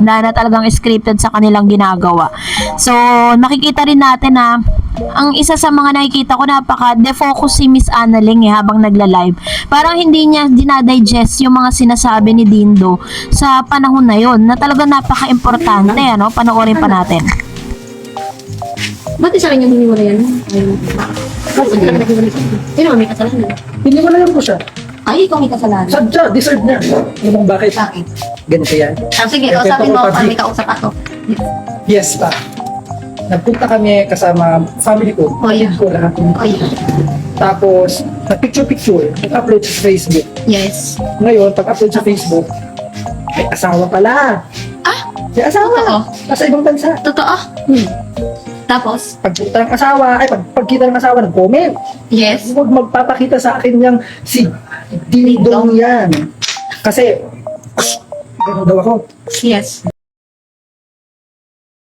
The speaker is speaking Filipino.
na talagang scripted sa kanilang ginagawa. So, makikita rin natin na ang isa sa mga nakikita ko, napaka-defocus si Miss Annalyn habang nagla-live. Parang hindi niya dinadigest yung mga sinasabi ni Dindo sa panahon na yon, na talagang napaka-importante. Panoorin pa natin. Ba't isa rin yung hiniwala yan? Kasi talaga naghiwalay ka. Sino may kasalanan? Hindi mo na lang po siya. Ay, ikaw may kasalanan. Sadya, deserve niya. Alam mo bakit? Bakit? Ganito yan. Sige, sabi mo, parang may kausap ako. Yes, pa. Nagpunta kami kasama family ko. Oh, yeah. Ko lahat. Oh, yeah. Tapos, nag-picture-picture. Nag-upload sa Facebook. Yes. Ngayon, pag-upload sa Facebook, may asawa pala. Ah? May asawa. Totoo? Nasa ibang bansa. Totoo? Tapos? Pagpunta ng asawa, pagkita ng asawa, nag-comment. Yes. Huwag magpapakita sa akin yung si Dingdong yan. Kasi, gano'n daw ako. Yes.